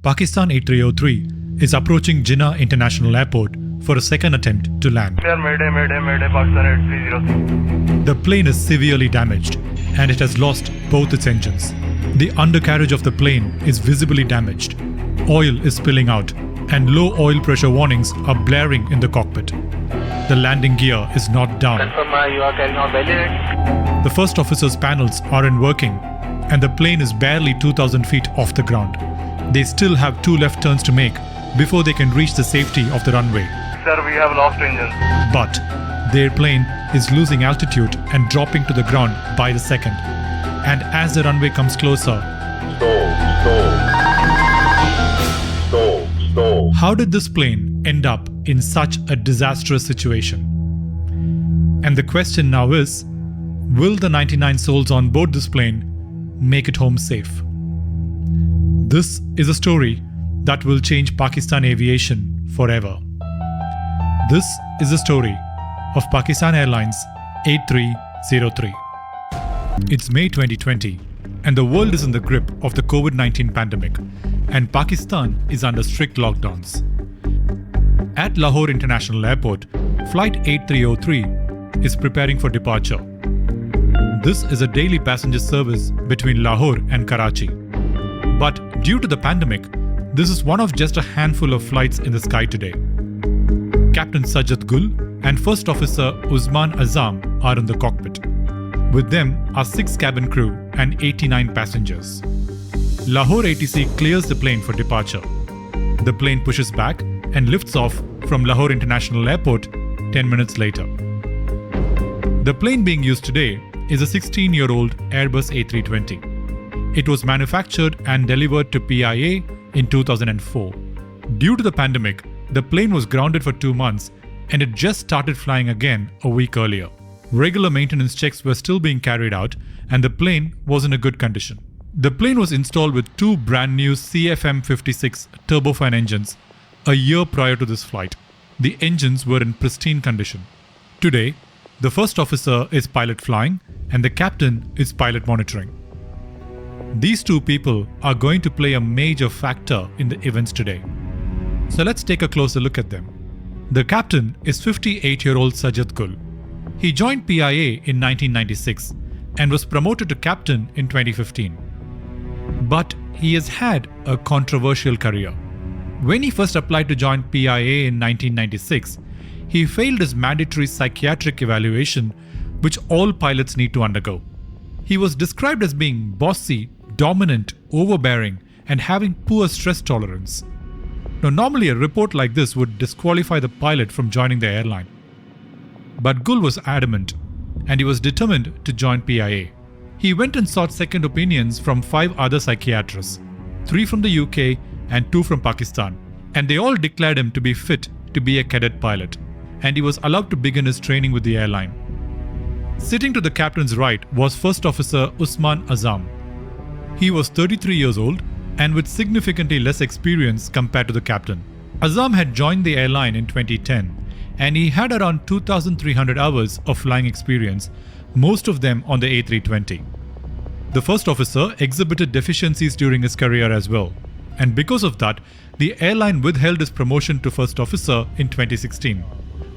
Pakistan 8303 is approaching Jinnah International Airport for a second attempt to land. Mayday, Pakistan 8303. The plane is severely damaged and it has lost both its engines. The undercarriage of the plane is visibly damaged. Oil is spilling out and low oil pressure warnings are blaring in the cockpit. The landing gear is not down. Confirm you are carrying on valid. The first officer's panels aren't working and the plane is barely 2,000 feet off the ground. They still have 2 left turns to make before they can reach the safety of the runway. Sir, we have lost engine. But their plane is losing altitude and dropping to the ground by the second. And as the runway comes closer, Stall. how did this plane end up in such a disastrous situation? And the question now is, will the 99 souls on board this plane make it home safe? This is a story that will change Pakistan aviation forever. This is the story of Pakistan Airlines 8303. It's May 2020 and the world is in the grip of the COVID-19 pandemic and Pakistan is under strict lockdowns. At Lahore International Airport, Flight 8303 is preparing for departure. This is a daily passenger service between Lahore and Karachi. But due to the pandemic, this is one of just a handful of flights in the sky today. Captain Sajjad Gul and First Officer Usman Azam are in the cockpit. With them are 6 cabin crew and 89 passengers. Lahore ATC clears the plane for departure. The plane pushes back and lifts off from Lahore International Airport 10 minutes later. The plane being used today is a 16-year-old Airbus A320. It was manufactured and delivered to PIA in 2004. Due to the pandemic, the plane was grounded for 2 months and it just started flying again a week earlier. Regular maintenance checks were still being carried out and the plane was in a good condition. The plane was installed with 2 brand new CFM56 turbofan engines a year prior to this flight. The engines were in pristine condition. Today, the first officer is pilot flying and the captain is pilot monitoring. These 2 people are going to play a major factor in the events today. So let's take a closer look at them. The captain is 58-year-old Sajjad Gul. He joined PIA in 1996 and was promoted to captain in 2015. But he has had a controversial career. When he first applied to join PIA in 1996, he failed his mandatory psychiatric evaluation, which all pilots need to undergo. He was described as being bossy, dominant, overbearing, and having poor stress tolerance. Now, normally a report like this would disqualify the pilot from joining the airline. But Gul was adamant, and he was determined to join PIA. He went and sought second opinions from 5 other psychiatrists, 3 from the UK and 2 from Pakistan, and they all declared him to be fit to be a cadet pilot, and he was allowed to begin his training with the airline. Sitting to the captain's right was First Officer Usman Azam. He was 33 years old and with significantly less experience compared to the captain. Azam had joined the airline in 2010 and he had around 2,300 hours of flying experience, most of them on the A320. The first officer exhibited deficiencies during his career as well, and because of that, the airline withheld his promotion to first officer in 2016.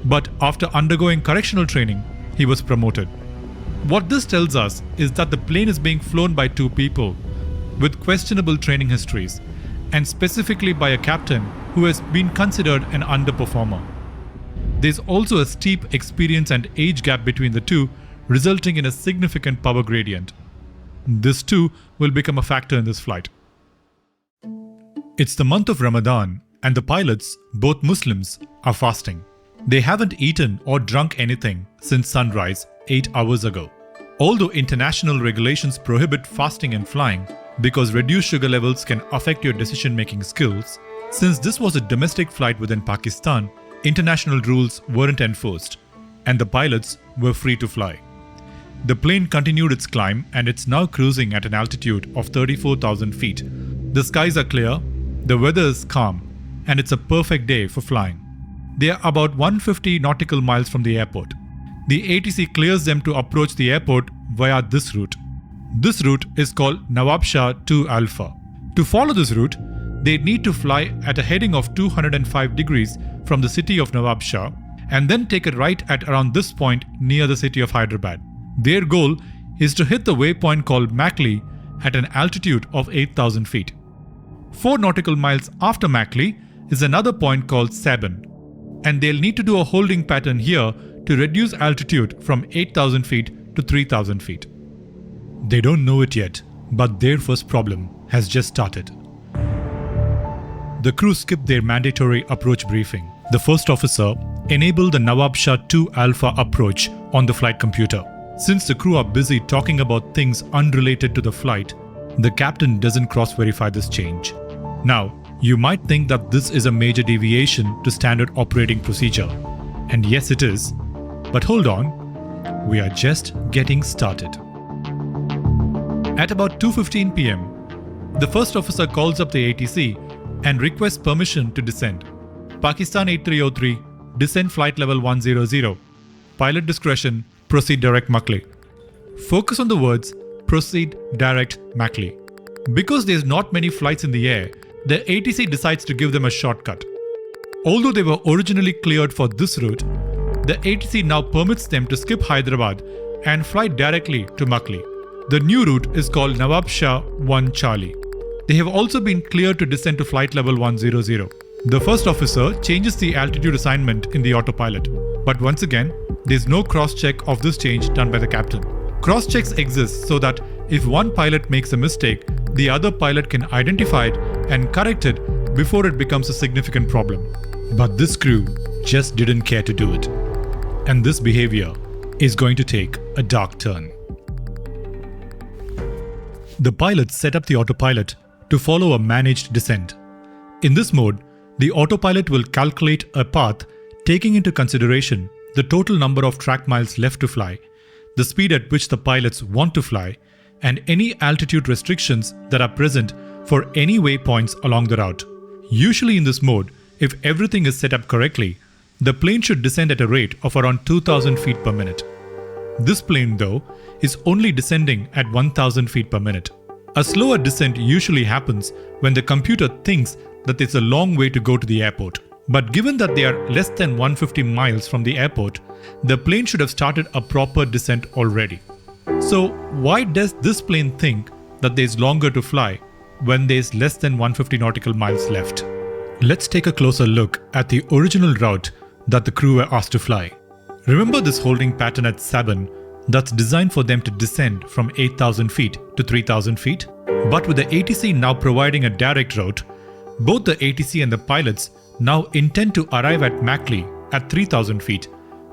But after undergoing correctional training, he was promoted. What this tells us is that the plane is being flown by 2 people with questionable training histories, and specifically by a captain who has been considered an underperformer. There's also a steep experience and age gap between the 2, resulting in a significant power gradient. This too will become a factor in this flight. It's the month of Ramadan and the pilots, both Muslims, are fasting. They haven't eaten or drunk anything since sunrise 8 hours ago. Although international regulations prohibit fasting and flying because reduced sugar levels can affect your decision-making skills, since this was a domestic flight within Pakistan, international rules weren't enforced and the pilots were free to fly. The plane continued its climb and it's now cruising at an altitude of 34,000 feet. The skies are clear, the weather is calm, and it's a perfect day for flying. They are about 150 nautical miles from the airport. The ATC clears them to approach the airport via this route. This route is called Nawab Shah 2 Alpha. To follow this route, they need to fly at a heading of 205 degrees from the city of Nawab Shah and then take a right at around this point near the city of Hyderabad. Their goal is to hit the waypoint called Mackley at an altitude of 8,000 feet. 4 nautical miles after Mackley is another point called Sabin, and they'll need to do a holding pattern here to reduce altitude from 8,000 feet to 3,000 feet. They don't know it yet, but their first problem has just started. The crew skipped their mandatory approach briefing. The first officer enabled the Nawab Shah 2 Alpha approach on the flight computer. Since the crew are busy talking about things unrelated to the flight, the captain doesn't cross-verify this change. Now, you might think that this is a major deviation to standard operating procedure. And yes, it is. But hold on, we are just getting started. At about 2:15 p.m., the first officer calls up the ATC and requests permission to descend. Pakistan 8303, descend flight level 100. Pilot discretion, proceed direct Mackley. Focus on the words, proceed direct Mackley. Because there's not many flights in the air, the ATC decides to give them a shortcut. Although they were originally cleared for this route, the ATC now permits them to skip Hyderabad and fly directly to Mackley. The new route is called Nawab Shah 1 Charlie. They have also been cleared to descend to flight level 100. The first officer changes the altitude assignment in the autopilot. But once again, there's no cross-check of this change done by the captain. Cross-checks exist so that if one pilot makes a mistake, the other pilot can identify it and correct it before it becomes a significant problem. But this crew just didn't care to do it. And this behavior is going to take a dark turn. The pilots set up the autopilot to follow a managed descent. In this mode, the autopilot will calculate a path taking into consideration the total number of track miles left to fly, the speed at which the pilots want to fly, and any altitude restrictions that are present for any waypoints along the route. Usually in this mode, if everything is set up correctly, the plane should descend at a rate of around 2,000 feet per minute. This plane, though, is only descending at 1,000 feet per minute. A slower descent usually happens when the computer thinks that it's a long way to go to the airport. But given that they are less than 150 miles from the airport, the plane should have started a proper descent already. So why does this plane think that there's longer to fly when there's less than 150 nautical miles left? Let's take a closer look at the original route that the crew were asked to fly. Remember this holding pattern at Sabin that's designed for them to descend from 8,000 feet to 3,000 feet? But with the ATC now providing a direct route, both the ATC and the pilots now intend to arrive at Mackley at 3,000 feet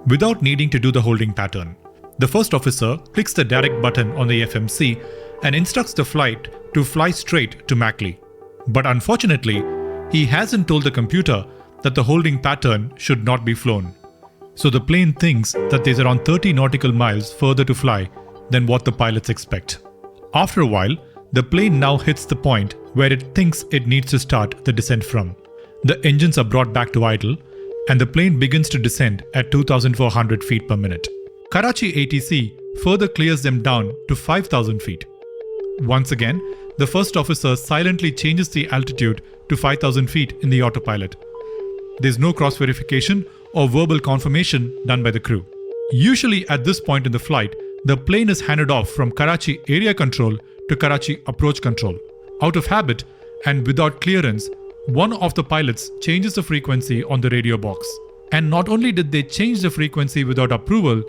without needing to do the holding pattern. The first officer clicks the direct button on the FMC and instructs the flight to fly straight to Mackley. But unfortunately, he hasn't told the computer that the holding pattern should not be flown. So the plane thinks that there's around 30 nautical miles further to fly than what the pilots expect. After a while, the plane now hits the point where it thinks it needs to start the descent from. The engines are brought back to idle and the plane begins to descend at 2,400 feet per minute. Karachi ATC further clears them down to 5,000 feet. Once again, the first officer silently changes the altitude to 5,000 feet in the autopilot. There's no cross-verification or verbal confirmation done by the crew. Usually at this point in the flight, the plane is handed off from Karachi area control to Karachi approach control. Out of habit and without clearance, one of the pilots changes the frequency on the radio box. And not only did they change the frequency without approval,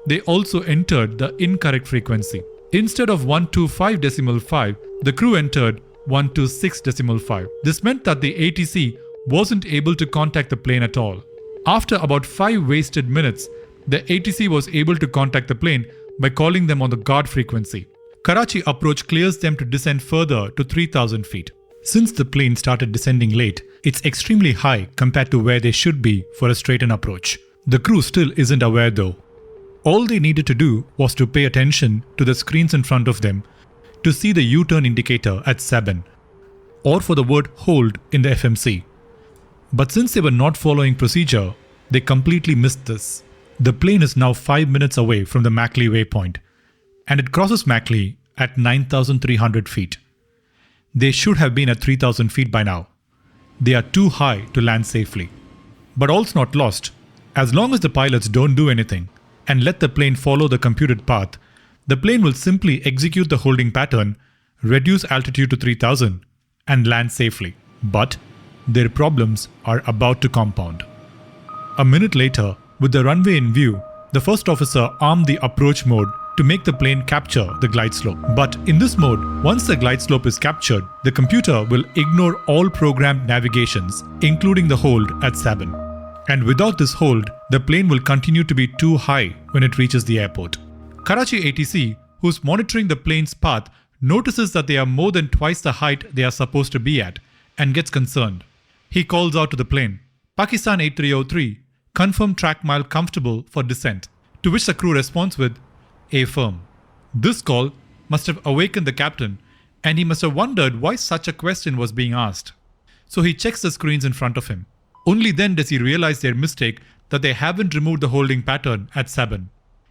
they also entered the incorrect frequency. Instead of 125.5, the crew entered 126.5. This meant that the ATC wasn't able to contact the plane at all. After about 5 wasted minutes, the ATC was able to contact the plane by calling them on the guard frequency. Karachi approach clears them to descend further to 3,000 feet. Since the plane started descending late, it's extremely high compared to where they should be for a straighten approach. The crew still isn't aware though. All they needed to do was to pay attention to the screens in front of them to see the U-turn indicator at Sabin, or for the word hold in the FMC. But since they were not following procedure, they completely missed this. The plane is now 5 minutes away from the Mackley waypoint, and it crosses Mackley at 9,300 feet. They should have been at 3,000 feet by now. They are too high to land safely. But all's not lost. As long as the pilots don't do anything and let the plane follow the computed path, the plane will simply execute the holding pattern, reduce altitude to 3,000 and land safely. But their problems are about to compound. A minute later, with the runway in view, the first officer armed the approach mode to make the plane capture the glide slope. But in this mode, once the glide slope is captured, the computer will ignore all programmed navigations, including the hold at Sabin. And without this hold, the plane will continue to be too high when it reaches the airport. Karachi ATC, who's monitoring the plane's path, notices that they are more than twice the height they are supposed to be at and gets concerned. He calls out to the plane, "Pakistan 8303, confirm track mile comfortable for descent," to which the crew responds with, "Affirm." This call must have awakened the captain, and he must have wondered why such a question was being asked. So he checks the screens in front of him. Only then does he realize their mistake, that they haven't removed the holding pattern at Sabin.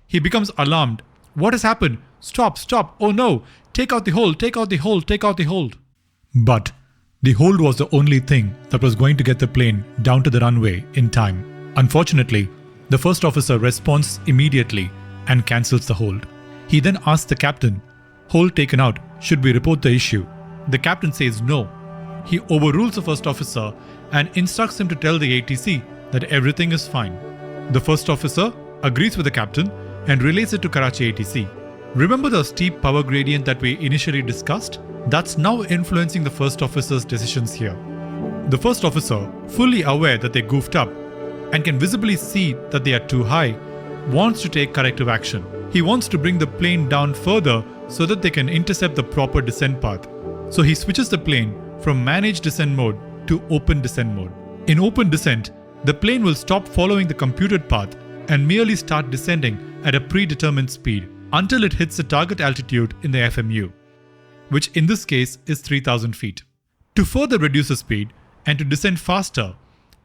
He becomes alarmed. "What has happened? Stop, stop, oh no, take out the hold, take out the hold, take out the hold." But the hold was the only thing that was going to get the plane down to the runway in time. Unfortunately, the first officer responds immediately and cancels the hold. He then asks the captain, "Hold taken out, should we report the issue?" The captain says no. He overrules the first officer and instructs him to tell the ATC that everything is fine. The first officer agrees with the captain and relays it to Karachi ATC. Remember the steep power gradient that we initially discussed? That's now influencing the first officer's decisions here. The first officer, fully aware that they goofed up and can visibly see that they are too high, wants to take corrective action. He wants to bring the plane down further so that they can intercept the proper descent path. So he switches the plane from managed descent mode to open descent mode. In open descent, the plane will stop following the computed path and merely start descending at a predetermined speed until it hits the target altitude in the FMU, which in this case is 3,000 feet. To further reduce the speed and to descend faster,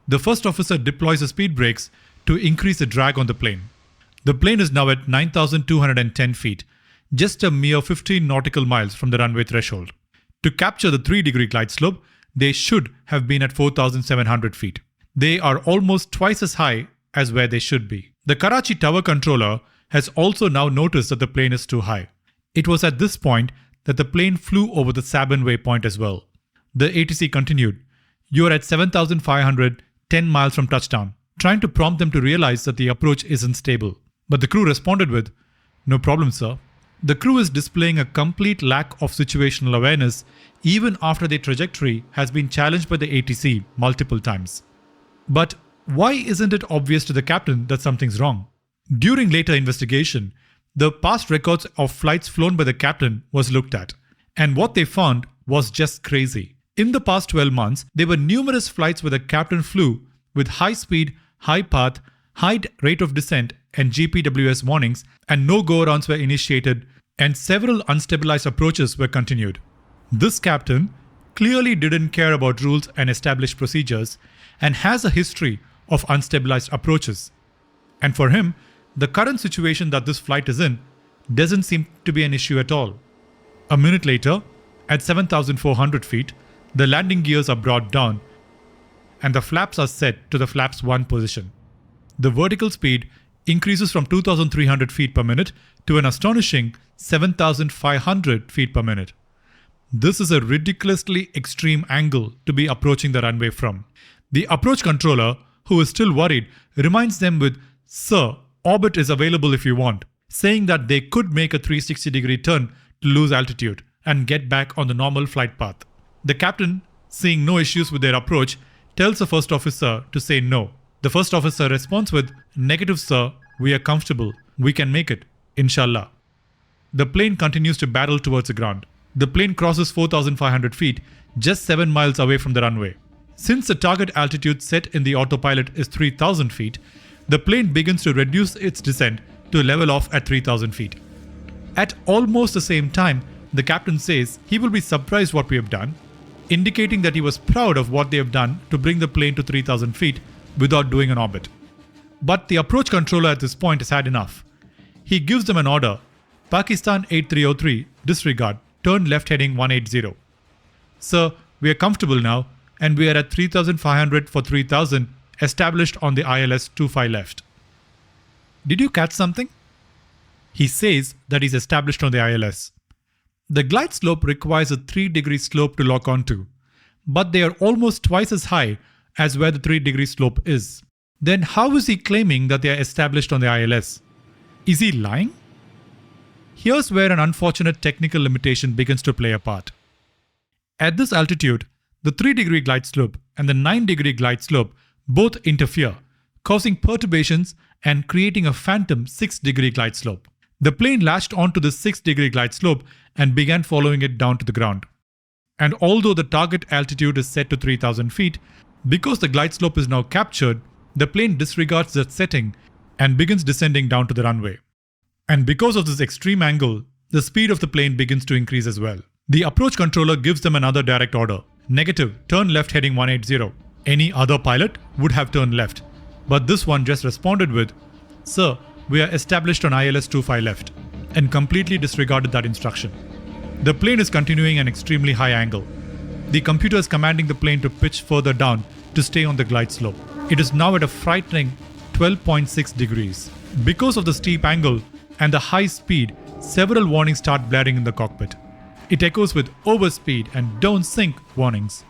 the first officer deploys the speed brakes to increase the drag on the plane. The plane is now at 9,210 feet, just a mere 15 nautical miles from the runway threshold. To capture the 3-degree glide slope, they should have been at 4,700 feet. They are almost twice as high as where they should be. The Karachi tower controller has also now noticed that the plane is too high. It was at this point that the plane flew over the Sabin waypoint as well. The ATC continued, "You are at 7,510 miles from touchdown," trying to prompt them to realize that the approach isn't stable. But the crew responded with, "No problem, sir." The crew is displaying a complete lack of situational awareness even after their trajectory has been challenged by the ATC multiple times. But why isn't it obvious to the captain that something's wrong? During later investigation, the past records of flights flown by the captain was looked at, and what they found was just crazy. In the past 12 months, there were numerous flights where the captain flew with high speed, high path, high rate of descent and GPWS warnings, and no go-arounds were initiated, and several unstabilized approaches were continued. This captain clearly didn't care about rules and established procedures and has a history of unstabilized approaches. And for him, the current situation that this flight is in doesn't seem to be an issue at all. A minute later, at 7,400 feet, the landing gears are brought down and the flaps are set to the flaps 1 position. The vertical speed increases from 2,300 feet per minute to an astonishing 7,500 feet per minute. This is a ridiculously extreme angle to be approaching the runway from. The approach controller, who is still worried, reminds them with, "Sir, orbit is available if you want," saying that they could make a 360-degree turn to lose altitude and get back on the normal flight path. The captain, seeing no issues with their approach, tells the first officer to say no. The first officer responds with, "Negative, sir, we are comfortable. We can make it, inshallah." The plane continues to battle towards the ground. The plane crosses 4,500 feet, just 7 miles away from the runway. Since the target altitude set in the autopilot is 3,000 feet, the plane begins to reduce its descent to level off at 3,000 feet. At almost the same time, the captain says he will be surprised what we have done, indicating that he was proud of what they have done to bring the plane to 3,000 feet without doing an orbit. But the approach controller at this point has had enough. He gives them an order, "Pakistan 8303, disregard, turn left heading 180. Sir, we are comfortable now, and we are at 3,500 for 3,000, established on the ILS 25 left. Did you catch something? He says that he's established on the ILS. The glide slope requires a 3-degree slope to lock onto, but they are almost twice as high as where the 3-degree slope is. Then how is he claiming that they are established on the ILS? Is he lying? Here's where an unfortunate technical limitation begins to play a part. At this altitude, the 3-degree glide slope and the 9-degree glide slope both interfere, causing perturbations and creating a phantom 6-degree glide slope. The plane latched onto the 6-degree glide slope and began following it down to the ground. And although the target altitude is set to 3,000 feet, because the glide slope is now captured, the plane disregards that setting and begins descending down to the runway. And because of this extreme angle, the speed of the plane begins to increase as well. The approach controller gives them another direct order. Negative, turn left heading 180. Any other pilot would have turned left. But this one just responded with, Sir, we are established on ILS 25 left, and completely disregarded that instruction. The plane is continuing an extremely high angle. The computer is commanding the plane to pitch further down to stay on the glide slope. It is now at a frightening 12.6 degrees. Because of the steep angle and the high speed, several warnings start blaring in the cockpit. It echoes with overspeed and don't sink warnings.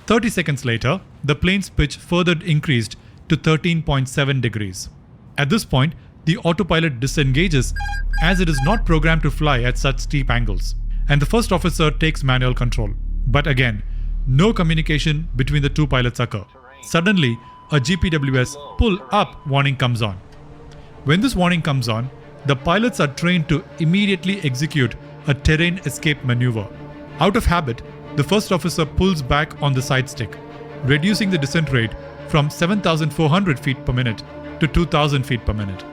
30 seconds later, the plane's pitch further increased to 13.7 degrees. At this point, the autopilot disengages as it is not programmed to fly at such steep angles, and the first officer takes manual control. But again, no communication between the two pilots occur. Suddenly, a GPWS pull up warning comes on. When this warning comes on, the pilots are trained to immediately execute a terrain escape maneuver. Out of habit, the first officer pulls back on the side stick, reducing the descent rate from 7,400 feet per minute to 2,000 feet per minute.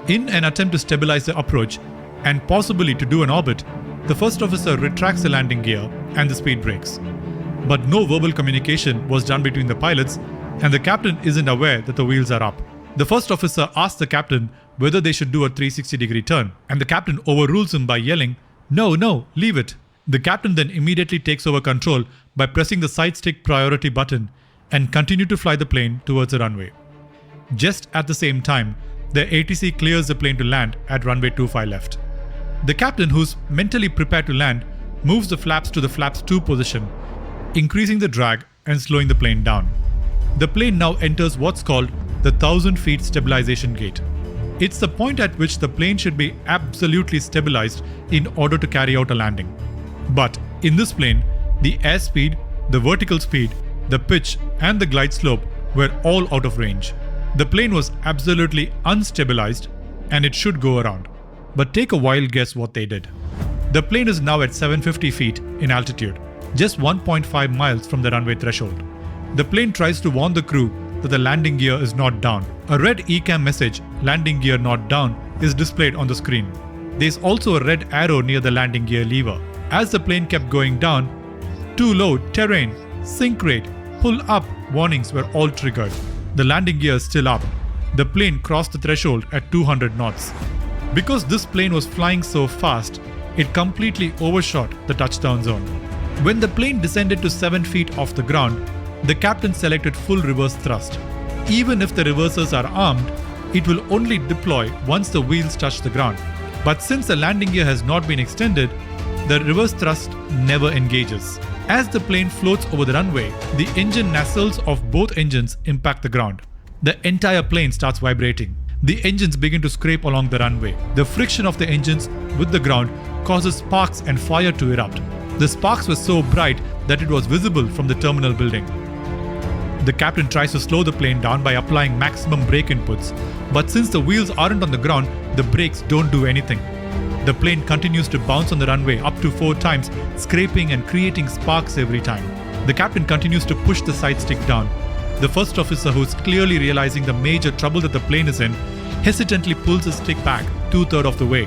In an attempt to stabilize the approach and possibly to do an orbit, the first officer retracts the landing gear and the speed brakes. But no verbal communication was done between the pilots, and the captain isn't aware that the wheels are up. The first officer asks the captain whether they should do a 360-degree turn, and the captain overrules him by yelling, No, leave it. The captain then immediately takes over control by pressing the side stick priority button and continue to fly the plane towards the runway. Just at the same time, the ATC clears the plane to land at runway 25 left. The captain, who's mentally prepared to land, moves the flaps to the flaps 2 position, increasing the drag and slowing the plane down. The plane now enters what's called the 1,000 feet stabilization gate. It's the point at which the plane should be absolutely stabilized in order to carry out a landing. But in this plane, the airspeed, the vertical speed, the pitch and the glide slope were all out of range. The plane was absolutely unstabilized and it should go around. But take a wild guess what they did. The plane is now at 750 feet in altitude, just 1.5 miles from the runway threshold. The plane tries to warn the crew that the landing gear is not down. A red ECAM message, landing gear not down, is displayed on the screen. There's also a red arrow near the landing gear lever. As the plane kept going down, too low, terrain, sink rate, pull up warnings were all triggered. The landing gear is still up. The plane crossed the threshold at 200 knots. Because this plane was flying so fast, it completely overshot the touchdown zone. When the plane descended to 7 feet off the ground, the captain selected full reverse thrust. Even if the reversers are armed, it will only deploy once the wheels touch the ground. But since the landing gear has not been extended, the reverse thrust never engages. As the plane floats over the runway, the engine nacelles of both engines impact the ground. The entire plane starts vibrating. The engines begin to scrape along the runway. The friction of the engines with the ground causes sparks and fire to erupt. The sparks were so bright that it was visible from the terminal building. The captain tries to slow the plane down by applying maximum brake inputs, but since the wheels aren't on the ground, the brakes don't do anything. The plane continues to bounce on the runway up to 4 times, scraping and creating sparks every time. The captain continues to push the side stick down. The first officer, who's clearly realizing the major trouble that the plane is in, hesitantly pulls the stick back 2/3 of the way.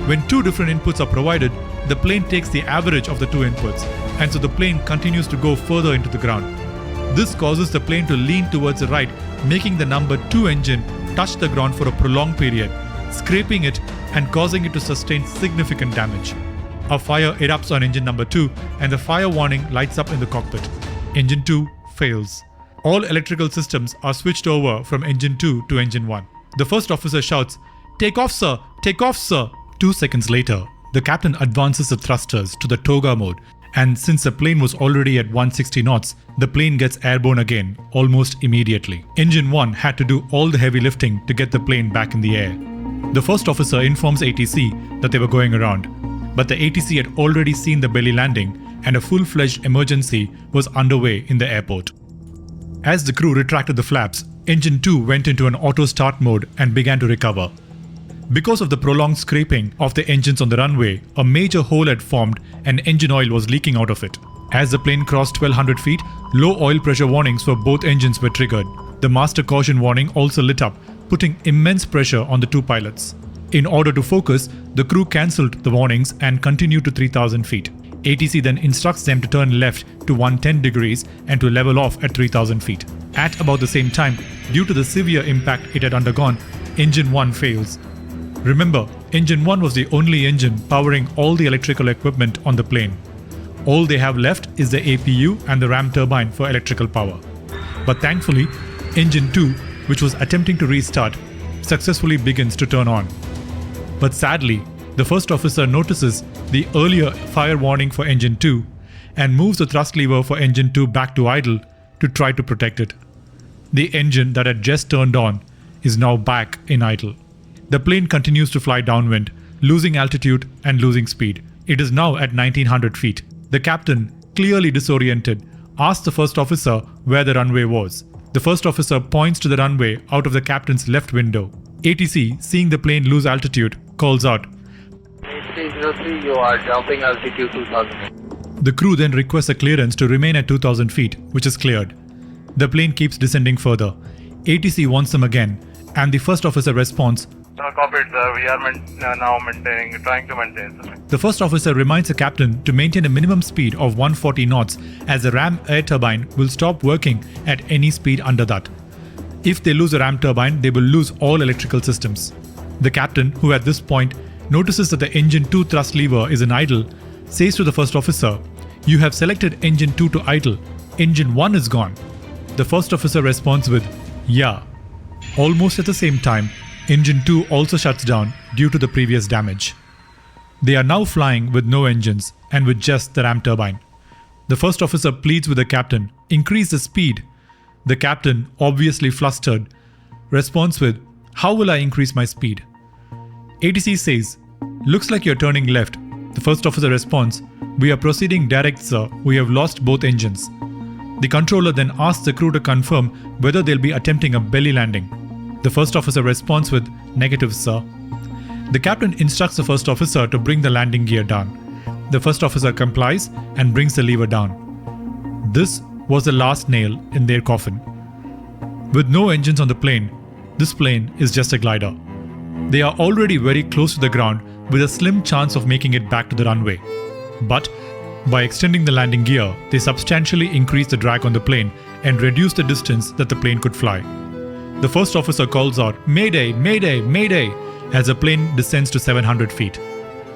When 2 different inputs are provided, the plane takes the average of the 2 inputs, and so the plane continues to go further into the ground. This causes the plane to lean towards the right, making the number 2 engine touch the ground for a prolonged period, scraping it and causing it to sustain significant damage. A fire erupts on engine number 2 and the fire warning lights up in the cockpit. Engine 2 fails. All electrical systems are switched over from engine 2 to engine 1. The first officer shouts, "Take off, sir! Take off, sir!" 2 seconds later, the captain advances the thrusters to the toga mode, and since the plane was already at 160 knots, the plane gets airborne again almost immediately. Engine 1 had to do all the heavy lifting to get the plane back in the air. The first officer informs ATC that they were going around, but the ATC had already seen the belly landing and a full-fledged emergency was underway in the airport. As the crew retracted the flaps, engine 2 went into an auto start mode and began to recover. Because of the prolonged scraping of the engines on the runway, a major hole had formed and engine oil was leaking out of it. As the plane crossed 1200 feet, low oil pressure warnings for both engines were triggered. The master caution warning also lit up, putting immense pressure on the 2 pilots. In order to focus, the crew cancelled the warnings and continued to 3000 feet. ATC then instructs them to turn left to 110 degrees and to level off at 3000 feet. At about the same time, due to the severe impact it had undergone, engine 1 fails. Remember, engine 1 was the only engine powering all the electrical equipment on the plane. All they have left is the APU and the ram turbine for electrical power. But thankfully, engine 2, which was attempting to restart, successfully begins to turn on. But sadly, the first officer notices the earlier fire warning for engine 2 and moves the thrust lever for engine 2 back to idle to try to protect it. The engine that had just turned on is now back in idle. The plane continues to fly downwind, losing altitude and losing speed. It is now at 1900 feet. The captain, clearly disoriented, asks the first officer where the runway was. The first officer points to the runway out of the captain's left window. ATC, seeing the plane lose altitude, calls out, 8303, you are jumping altitude 2000. The crew then requests a clearance to remain at 2000 feet, which is cleared. The plane keeps descending further. ATC wants them again, and the first officer responds, Cockpit, sir, we are now trying to maintain, sir. The first officer reminds the captain to maintain a minimum speed of 140 knots as the ram air turbine will stop working at any speed under that. If they lose a ram turbine, they will lose all electrical systems. The captain, who at this point notices that the engine 2 thrust lever is in idle, says to the first officer, "You have selected engine 2 to idle. Engine 1 is gone." The first officer responds with, "Yeah." Almost at the same time, engine 2 also shuts down due to the previous damage. They are now flying with no engines and with just the ram turbine. The first officer pleads with the captain, "Increase the speed." The captain, obviously flustered, responds with, "How will I increase my speed?" ATC says, "Looks like you're turning left." The first officer responds, "We are proceeding direct, sir. We have lost both engines." The controller then asks the crew to confirm whether they'll be attempting a belly landing. The first officer responds with, "Negative, sir." The captain instructs the first officer to bring the landing gear down. The first officer complies and brings the lever down. This was the last nail in their coffin. With no engines on the plane, this plane is just a glider. They are already very close to the ground with a slim chance of making it back to the runway. But by extending the landing gear, they substantially increase the drag on the plane and reduce the distance that the plane could fly. The first officer calls out, "Mayday, Mayday, Mayday," as the plane descends to 700 feet.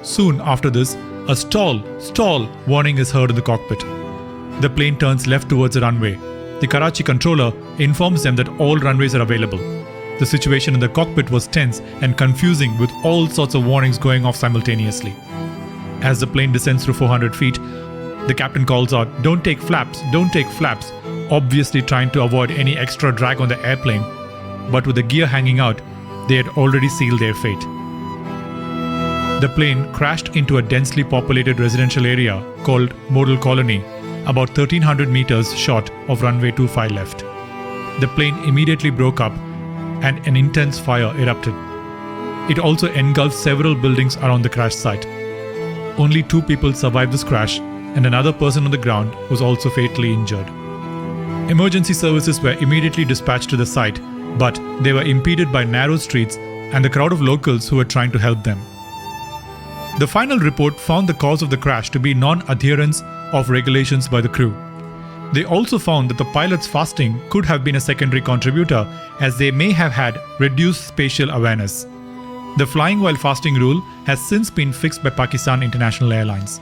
Soon after this, a stall warning is heard in the cockpit. The plane turns left towards the runway. The Karachi controller informs them that all runways are available. The situation in the cockpit was tense and confusing with all sorts of warnings going off simultaneously. As the plane descends through 400 feet, the captain calls out, "Don't take flaps, don't take flaps," obviously trying to avoid any extra drag on the airplane. But with the gear hanging out, they had already sealed their fate. The plane crashed into a densely populated residential area called Model Colony, about 1300 meters short of runway 25 left. The plane immediately broke up and an intense fire erupted. It also engulfed several buildings around the crash site. Only 2 people survived this crash, and another person on the ground was also fatally injured. Emergency services were immediately dispatched to the site, but they were impeded by narrow streets and the crowd of locals who were trying to help them. The final report found the cause of the crash to be non-adherence of regulations by the crew. They also found that the pilots fasting could have been a secondary contributor, as they may have had reduced spatial awareness. The flying while fasting rule has since been fixed by Pakistan International Airlines.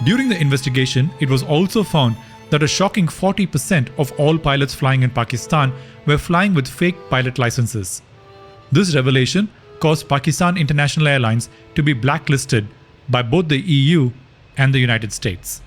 During the investigation, it was also found that a shocking 40% of all pilots flying in Pakistan were flying with fake pilot licenses. This revelation caused Pakistan International Airlines to be blacklisted by both the EU and the United States.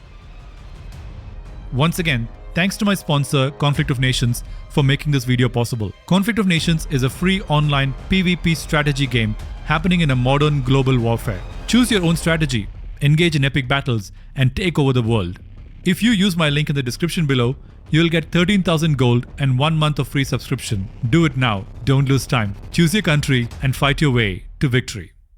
Once again, thanks to my sponsor, Conflict of Nations, for making this video possible. Conflict of Nations is a free online PvP strategy game happening in a modern global warfare. Choose your own strategy, engage in epic battles, and take over the world. If you use my link in the description below, you'll get 13,000 gold and 1 month of free subscription. Do it now, don't lose time. Choose your country and fight your way to victory.